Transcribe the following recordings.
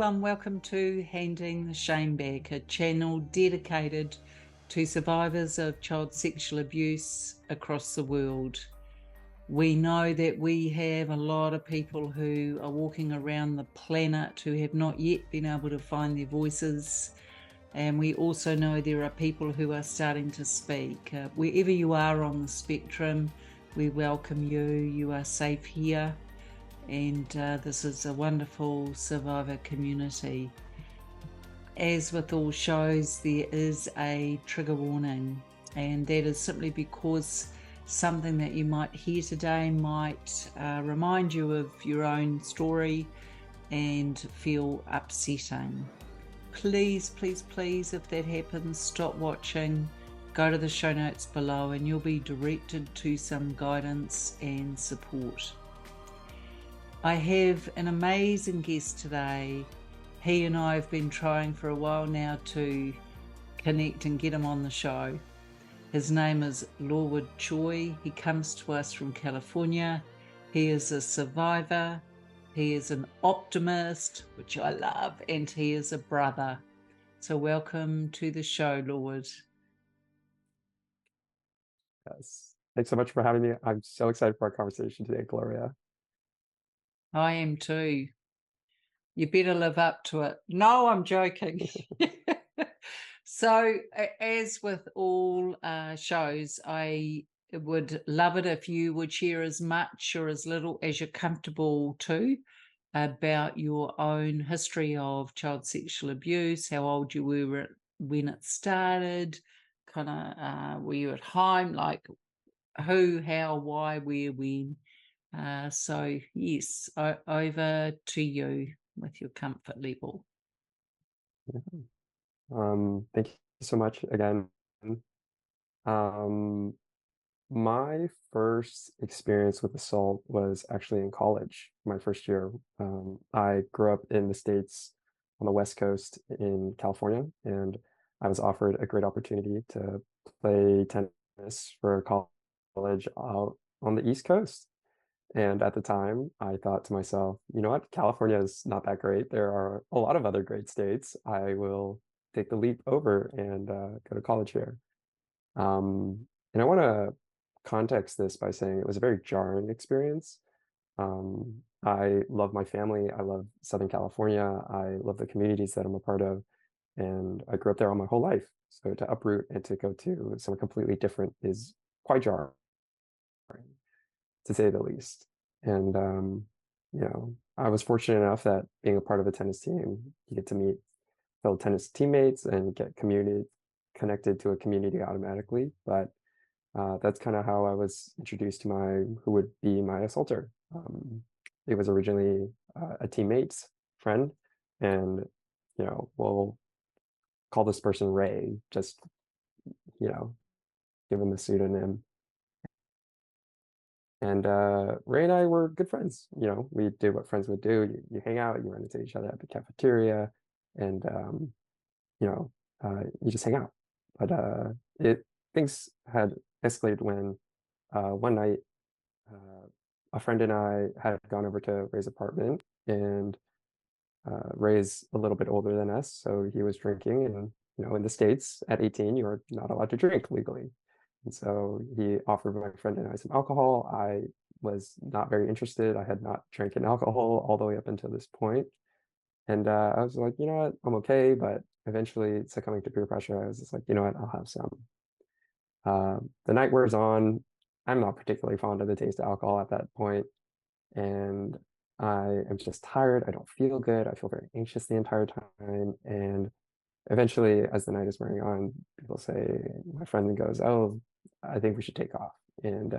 everyone, welcome to Handing the Shame Back, a channel dedicated to survivors of child sexual abuse across the world. We know that we have a lot of people who are walking around the planet who have not yet been able to find their voices, and we also know there are people who are starting to speak. Wherever you are on the spectrum, we welcome you. You are safe here. And this is a wonderful survivor community. As with all shows, there is a trigger warning, and that is simply because something that you might hear today might remind you of your own story and feel upsetting. Please, please, please, if that happens, stop watching, go to the show notes below, and you'll be directed to some guidance and support. I have an amazing guest today. He and I have been trying for a while now to connect and get him on the show. His name is Lorward Choi. He comes to us from California. He is a survivor. He is an optimist, which I love, and he is a brother. So welcome to the show, Lorward. Yes. Thanks so much for having me. I'm so excited for our conversation today, Gloria. I am too. You better live up to it. No, I'm joking. So, as with all shows, I would love it if you would share as much or as little as you're comfortable to about your own history of child sexual abuse, how old you were when it started, kind of were you at home, like who, how, why, where, when. So yes, over to you with your comfort level. Thank you so much again. My first experience with assault was actually in college, my first year. I grew up in the States on the West Coast in California, and I was offered a great opportunity to play tennis for college out on the East Coast. And at the time, I thought to myself, you know what? California is not that great. There are a lot of other great states. I will take the leap over and go to college here. And I want to context this by saying it was a very jarring experience. I love my family. I love Southern California. I love the communities that I'm a part of. And I grew up there all my whole life. So to uproot and to go to somewhere completely different is quite jarring, to say the least. And I was fortunate enough that being a part of a tennis team, you get to meet fellow tennis teammates and get connected to a community automatically. But that's kind of how I was introduced to who would be my assaulter. It was originally a teammate's friend, and we'll call this person Ray, just give him a pseudonym. And Ray and I were good friends. We did what friends would do. You hang out, you run into each other at the cafeteria, and you just hang out. But things had escalated when one night a friend and I had gone over to Ray's apartment, and Ray's a little bit older than us, so he was drinking. And in the States, at 18, you are not allowed to drink legally. And so he offered my friend and I some alcohol. I was not very interested. I had not drinking alcohol all the way up until this point. And I was like, you know what, I'm okay. But eventually, succumbing to peer pressure, I was just like, you know what, I'll have some. The night wears on. I'm not particularly fond of the taste of alcohol at that point. And I am just tired. I don't feel good. I feel very anxious the entire time. And eventually, as the night is wearing on, people say, my friend goes, oh, I think we should take off. And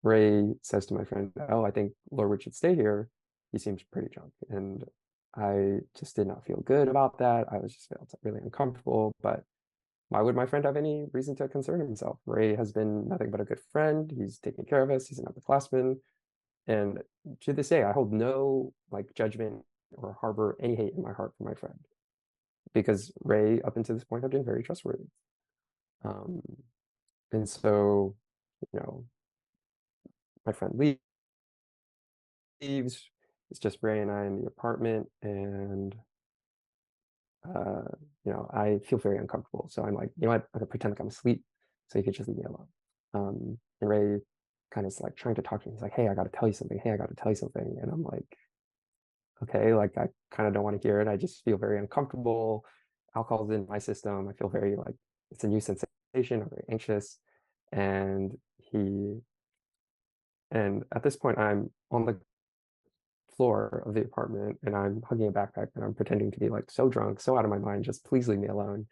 Ray says to my friend, oh, I think Lorward should stay here. He seems pretty drunk. And I just did not feel good about that. I was just felt really uncomfortable. But why would my friend have any reason to concern himself? Ray has been nothing but a good friend. He's taking care of us. He's an upperclassman. And to this day, I hold no judgment or harbor any hate in my heart for my friend, because Ray, up until this point, have been very trustworthy. And so, my friend leaves. it's just Ray and I in the apartment, and uh, I feel very uncomfortable. So I'm like, you know what, I'm gonna pretend like I'm asleep so you could just leave me alone. And Ray kind of is like trying to talk to me. He's like, hey, I gotta tell you something. Hey, I gotta tell you something. And I'm like, okay, like I kind of don't want to hear it. I just feel very uncomfortable. Alcohol's in my system. I feel very like it's a new sensation. I'm very anxious. And he and at this point I'm on the floor of the apartment and I'm hugging a backpack and I'm pretending to be like so drunk, so out of my mind, just please leave me alone.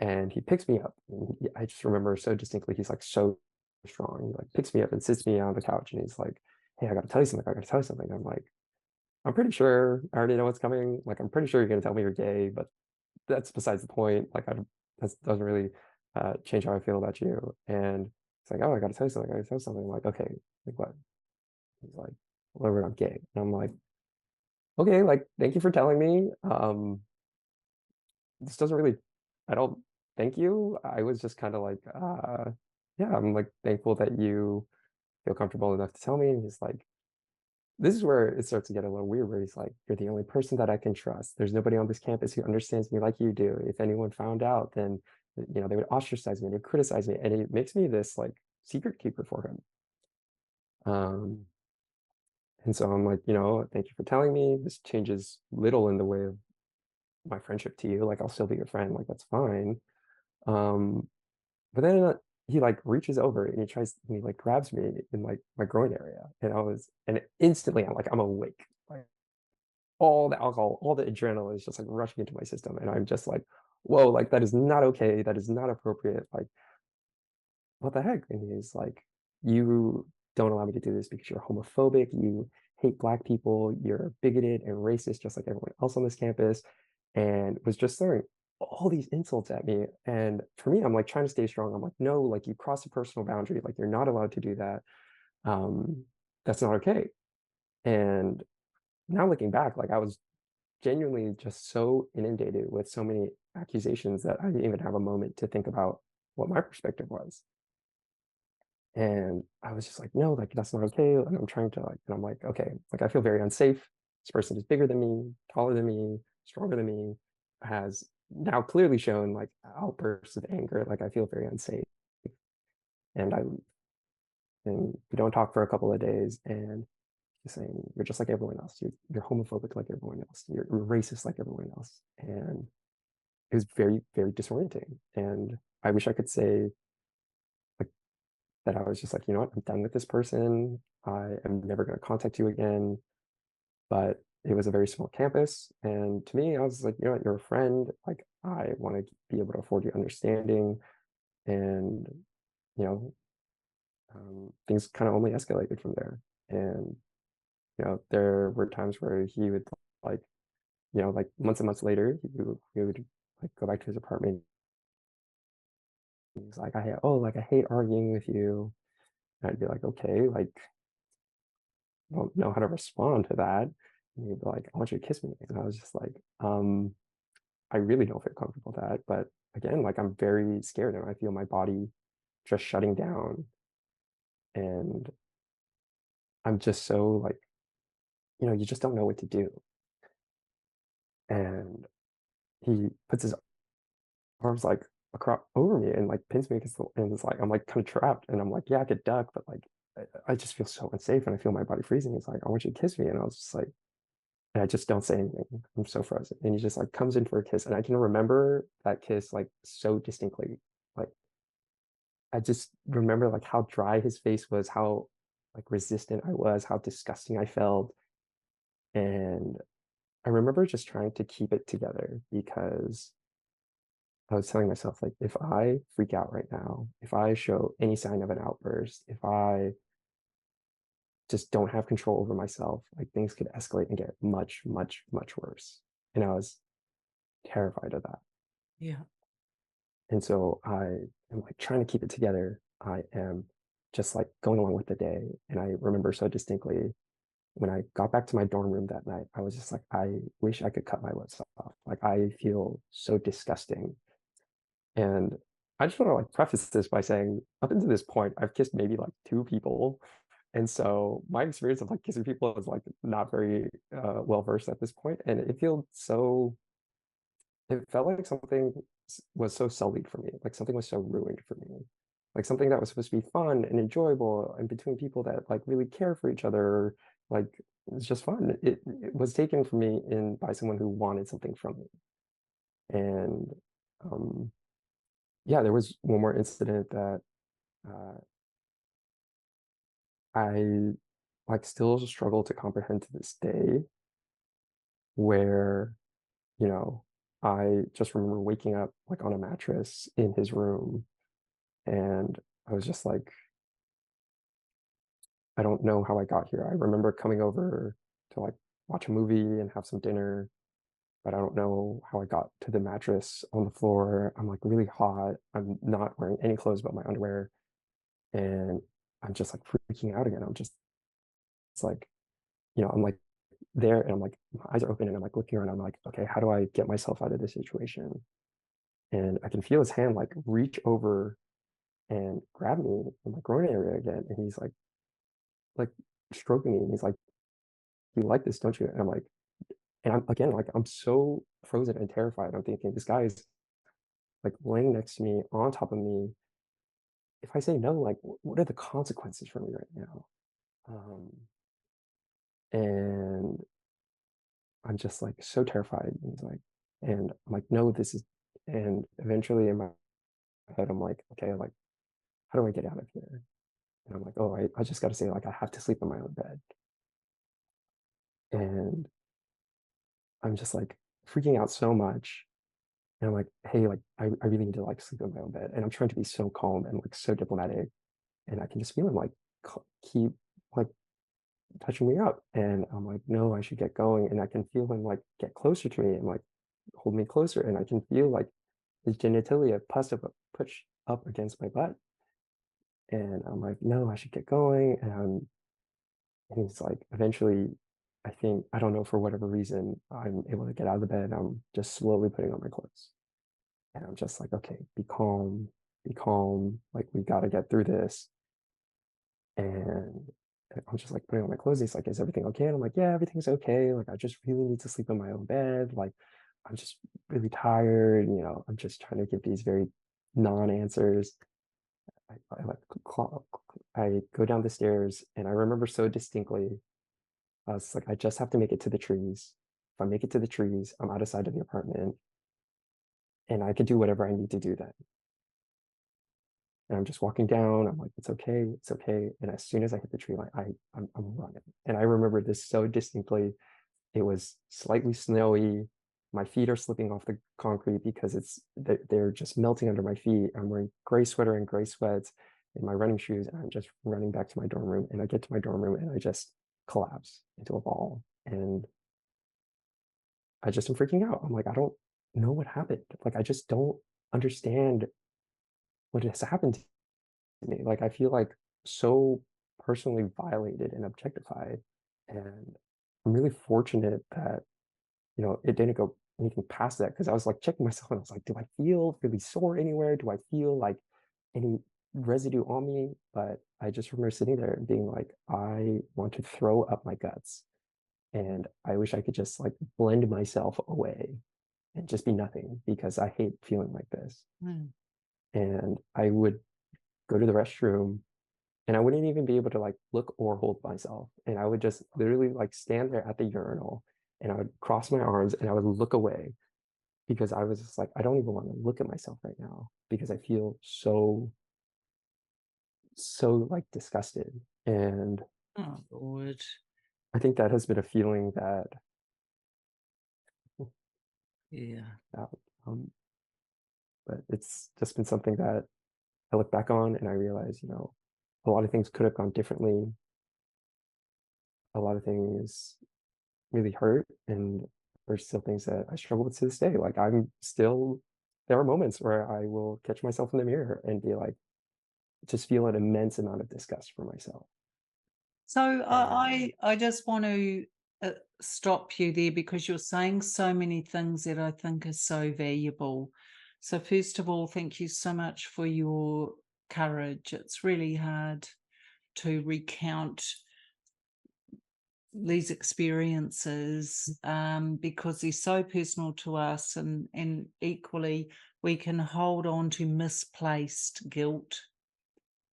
And he picks me up. And I just remember so distinctly, he's like so strong. He like picks me up and sits me on the couch and he's like, hey, I gotta tell you something. I gotta tell you something. I'm like, I'm pretty sure I already know what's coming. Like, I'm pretty sure you're gonna tell me you're gay, but that's besides the point. Like, that doesn't really change how I feel about you. And it's like, oh, I gotta tell you something. I gotta tell you something. I'm like, okay, like what? He's like, well, we're not gay. And I'm like, okay, like, thank you for telling me. This doesn't really, I don't thank you. I was just kind of like, yeah, I'm like thankful that you feel comfortable enough to tell me. And he's like, this is where it starts to get a little weird, where he's like, you're the only person that I can trust. There's nobody on this campus who understands me like you do. If anyone found out, then they would ostracize me, they'd criticize me. And it makes me this like secret keeper for him. Um, and so I'm like, thank you for telling me. This changes little in the way of my friendship to you. Like I'll still be your friend, like that's fine. Um, but then he like reaches over and he like grabs me in like my groin area. And instantly I'm awake. Like all the alcohol, all the adrenaline is just like rushing into my system. And I'm just like, whoa, like that is not okay. That is not appropriate. Like, what the heck? And he's like, you don't allow me to do this because you're homophobic. You hate Black people. You're bigoted and racist, just like everyone else on this campus. And was just throwing all these insults at me. And for me, I'm like trying to stay strong. I'm like, no, like you crossed a personal boundary. Like you're not allowed to do that. Um, that's not okay. And now looking back, like I was genuinely just so inundated with so many accusations that I didn't even have a moment to think about what my perspective was. And I was just like, no, like that's not okay. And I'm trying to and I'm like, okay, like I feel very unsafe. This person is bigger than me, taller than me, stronger than me, has now clearly shown like outbursts of anger. Like I feel very unsafe. And we don't talk for a couple of days and he's saying, you're just like everyone else. You're homophobic like everyone else. You're racist like everyone else. And it was very, very disorienting. And I wish I could say like that I was just like, you know what, I'm done with this person. I am never going to contact you again. But it was a very small campus. And to me, I was like, you know what, you're a friend. Like, I want to be able to afford you understanding. And, you know, things kind of only escalated from there. And, there were times where he would like, like months and months later, he would like go back to his apartment. He's like, like I hate arguing with you. And I'd be like, okay, like I don't know how to respond to that. And he'd be like, I want you to kiss me. And I was just like, I really don't feel comfortable with that. But again, like I'm very scared and I feel my body just shutting down. And I'm just so like, you just don't know what to do. And he puts his arms like across over me and like pins me against and it's like I'm like kind of trapped. And I'm like, yeah, I could duck, but like I just feel so unsafe and I feel my body freezing. He's like, I want you to kiss me. And I was just like, and I just don't say anything. I'm so frozen. And he just like comes in for a kiss. And I can remember that kiss like so distinctly. Like I just remember like how dry his face was, how like resistant I was, how disgusting I felt. And I remember just trying to keep it together because I was telling myself, like, if I freak out right now, if I show any sign of an outburst, if I just don't have control over myself, like things could escalate and get much, much, much worse. And I was terrified of that. Yeah. And so I am like trying to keep it together. I am just like going along with the day. And I remember so distinctly when I got back to my dorm room that night, I was just like, I wish I could cut my lips off. Like I feel so disgusting. And I just want to like preface this by saying, up until this point, I've kissed maybe like two people. And so my experience of like kissing people is like not very well versed at this point, and it felt like something was so sullied for me, like something was so ruined for me, like something that was supposed to be fun and enjoyable and between people that like really care for each other, like it's just fun. It was taken from me in by someone who wanted something from me. And um, yeah, there was one more incident that uh, I like still struggle to comprehend to this day, where, you know, I just remember waking up like on a mattress in his room, and I was just like, I don't know how I got here. I remember coming over to like watch a movie and have some dinner, but I don't know how I got to the mattress on the floor. I'm like really hot. I'm not wearing any clothes but my underwear, and I'm just like freaking out again. I'm just, it's like, I'm like there and I'm like, my eyes are open and I'm like looking around. I'm like, okay, how do I get myself out of this situation? And I can feel his hand like reach over and grab me in my groin area again. And he's like stroking me. And he's like, you like this, don't you? And I'm like, and I'm again, like, I'm so frozen and terrified. I'm thinking, this guy is like laying next to me, on top of me. If I say no, like, what are the consequences for me right now? Um, and I'm just like so terrified. And he's like, and I'm like, no, this is, and eventually in my head, I'm like, okay, like, how do I get out of here? And I'm like, oh, I just got to say, like, I have to sleep in my own bed. And I'm just like freaking out so much. And I'm like, hey, like, I really need to like sleep in my own bed. And I'm trying to be so calm and like so diplomatic. And I can just feel him like keep like touching me up. And I'm like, no, I should get going. And I can feel him like get closer to me and like hold me closer. And I can feel like his genitalia push up against my butt. And I'm like, no, I should get going. And he's like, eventually, I think, I don't know, for whatever reason, I'm able to get out of the bed. I'm just slowly putting on my clothes. And I'm just like, okay, be calm, be calm. Like, we got to get through this. And I'm just like putting on my clothes. He's like, is everything okay? And I'm like, yeah, everything's okay. Like, I just really need to sleep in my own bed. Like, I'm just really tired. I'm just trying to give these very non-answers. I go down the stairs and I remember so distinctly. I was like, I just have to make it to the trees. If I make it to the trees, I'm out of sight of the apartment and I could do whatever I need to do then. And I'm just walking down. I'm like, it's okay, it's okay. And as soon as I hit the tree line, I'm running. And I remember this so distinctly. It was slightly snowy. My feet are slipping off the concrete because they're just melting under my feet. I'm wearing gray sweater and gray sweats in my running shoes, and I'm just running back to my dorm room. And I get to my dorm room and I just collapse into a ball. And I just am freaking out. I'm like, I don't know what happened. Like, I just don't understand what has happened to me. Like, I feel like so personally violated and objectified. And I'm really fortunate that, it didn't go anything past that, because I was like checking myself and I was like, do I feel really sore anywhere? Do I feel like any residue on me? But I just remember sitting there and being like, I want to throw up my guts. And I wish I could just like blend myself away and just be nothing, because I hate feeling like this. Mm. And I would go to the restroom and I wouldn't even be able to like look or hold myself. And I would just literally like stand there at the urinal and I would cross my arms and I would look away, because I was just like, I don't even want to look at myself right now because I feel so like disgusted. And Oh, Lord. I think that has been a feeling that, Yeah. uh, um, but it's just been something that I look back on and I realize, a lot of things could have gone differently. A lot of things really hurt, and there's still things that I struggle with to this day. Like, there are moments where I will catch myself in the mirror and be like, just feel an immense amount of disgust for myself. So And I just want to stop you there, because you're saying so many things that I think are so valuable. So first of all, thank you so much for your courage. It's really hard to recount these experiences because they're so personal to us, and equally we can hold on to misplaced guilt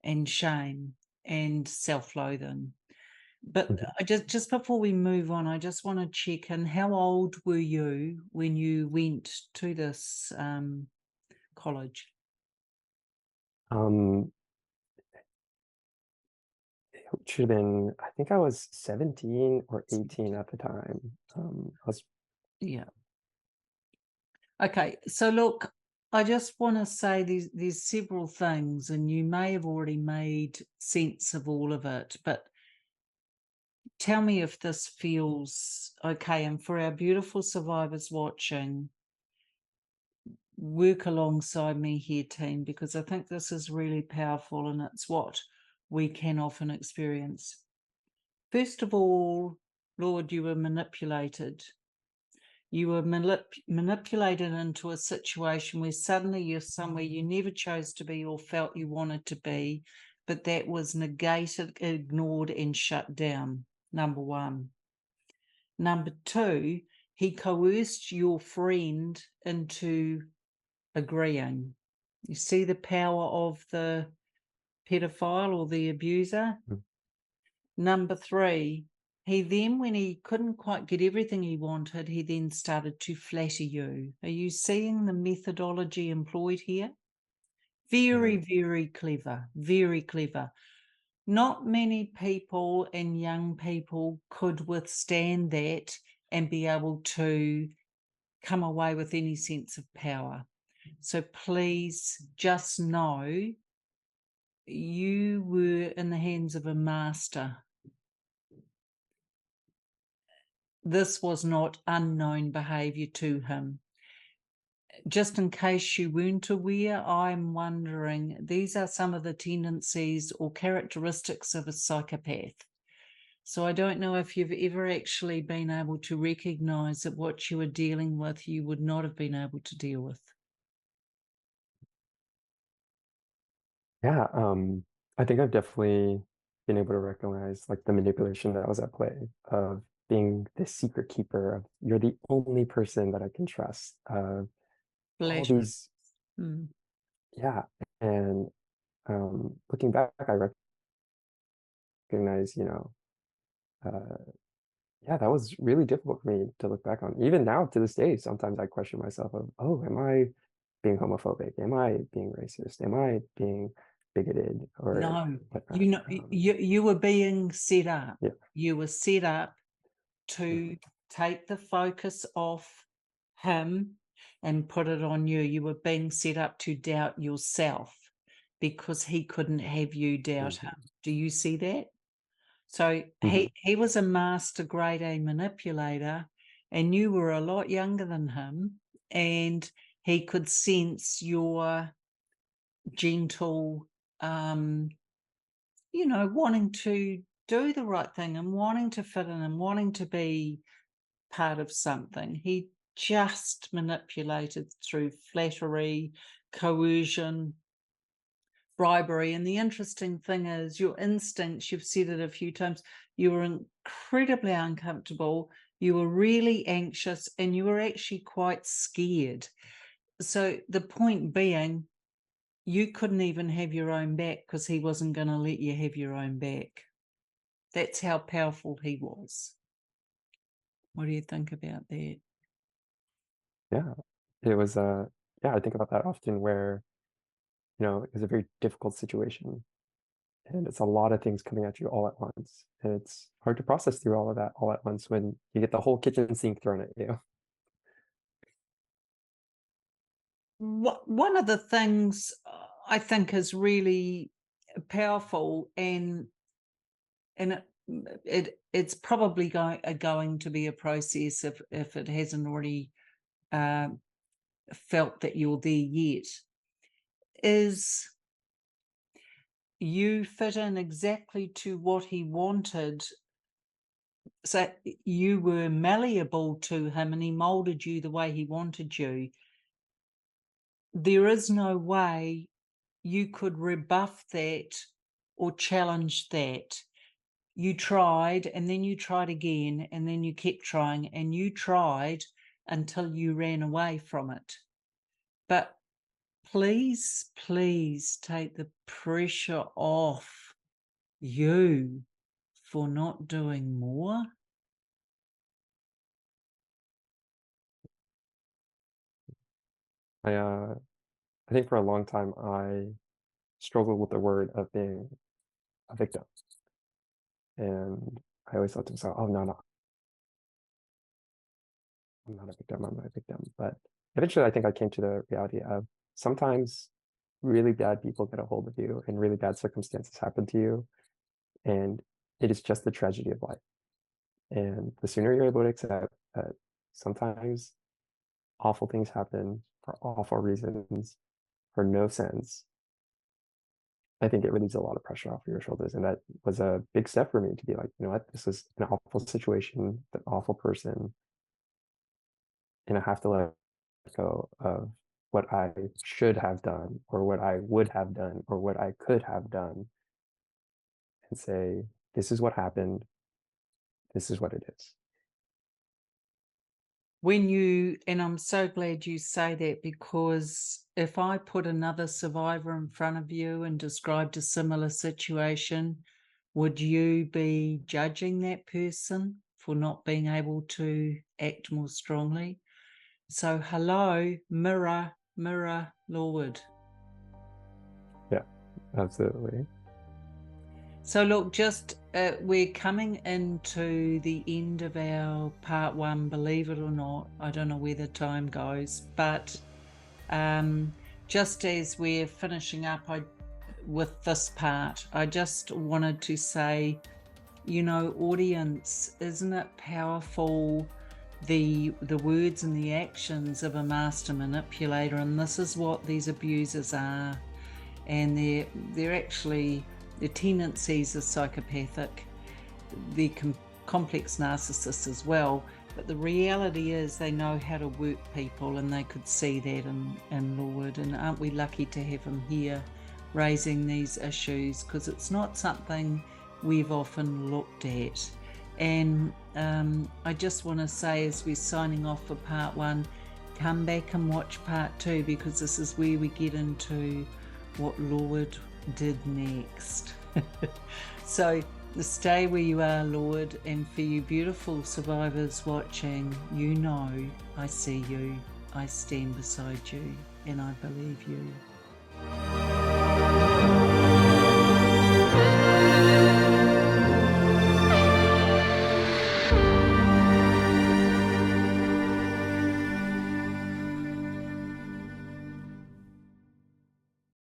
and shame and self-loathing. But I just before we move on, I just want to check in. How old were you when you went to this college? It should have been, I think I was 17 or 18 at the time. Yeah. Okay, so look, I just want to say there's several things, and you may have already made sense of all of it, but tell me if this feels okay. And for our beautiful survivors watching, work alongside me here, team, because I think this is really powerful and it's what we can often experience. First of all, Lord, you were manipulated. You were manipulated into a situation where suddenly you're somewhere you never chose to be or felt you wanted to be, but that was negated, ignored, and shut down. Number one. Number two, he coerced your friend into agreeing. You see the power of the pedophile or the abuser? Mm. Number three, he then, when he couldn't quite get everything he wanted, he then started to flatter you. Are you seeing the methodology employed here? Very, very clever, very clever. Not many people and young people could withstand that and be able to come away with any sense of power. So please just know you were in the hands of a master. This was not unknown behavior to him. Just in case you weren't aware, I'm wondering, these are some of the tendencies or characteristics of a psychopath. So I don't know if you've ever actually been able to recognize that what you were dealing with, you would not have been able to deal with. Yeah, I think I've definitely been able to recognize like the manipulation that was at play of being the secret keeper of you're the only person that I can trust. All Flash. these, Mm. yeah, and looking back, I recognize, uh, yeah, that was really difficult for me to look back on. Even now to this day, sometimes I question myself of, oh, am I being homophobic? Am I being racist? Am I being bigoted or No, whatnot? you know, you were being set up. Yeah. You were set up to take the focus off him and put it on you. You were being set up to doubt yourself because he couldn't have you doubt him. Do you see that? So he was a master grade A manipulator, and you were a lot younger than him, and he could sense your gentle, wanting to do the right thing and wanting to fit in and wanting to be part of something. He just manipulated through flattery, coercion, bribery. And the interesting thing is your instincts, you've said it a few times, you were incredibly uncomfortable, you were really anxious, and you were actually quite scared. So the point being, you couldn't even have your own back because he wasn't going to let you have your own back. That's how powerful he was. What do you think about that? Yeah, it was yeah, I think about that often where, it was a very difficult situation and it's a lot of things coming at you all at once. And it's hard to process through all of that all at once when you get the whole kitchen sink thrown at you. One of the things I think is really powerful, and it's probably going to be a process if it hasn't already felt that you're there yet, is you fit in exactly to what he wanted. So you were malleable to him and he molded you the way he wanted you. There is no way you could rebuff that or challenged that. You tried, and then you tried again, and then you kept trying, and you tried until you ran away from it. But please, please take the pressure off you for not doing more. I think for a long time I struggled with the word of being a victim. And I always thought to myself, oh, no, no, I'm not a victim, I'm not a victim. But eventually I think I came to the reality of sometimes really bad people get a hold of you and really bad circumstances happen to you. And it is just the tragedy of life. And the sooner you're able to accept that sometimes awful things happen for awful reasons, for no sense, I think it relieves a lot of pressure off your shoulders. And that was a big step for me to be like, you know what, this is an awful situation, an awful person. And I have to let go of what I should have done, or what I would have done, or what I could have done, and say, this is what happened. This is what it is. And I'm so glad you say that, because if I put another survivor in front of you and described a similar situation, would you be judging that person for not being able to act more strongly? So hello, mirror, mirror, Lorward. Yeah, absolutely. So look, we're coming into the end of our part one, believe it or not. I don't know where the time goes, but just as we're finishing up with this part, I just wanted to say, you know, audience, isn't it powerful, the words and the actions of a master manipulator? And this is what these abusers are. And they're actually, their tendencies are psychopathic, they're complex narcissists as well, but the reality is they know how to work people, and they could see that in Lorward. And aren't we lucky to have him here raising these issues, because it's not something we've often looked at. And I just want to say, as we're signing off for part one, come back and watch part two, because this is where we get into what Lorward did next. So stay where you are, Lorward, and for you beautiful survivors watching, you know I see you, I stand beside you, and I believe you.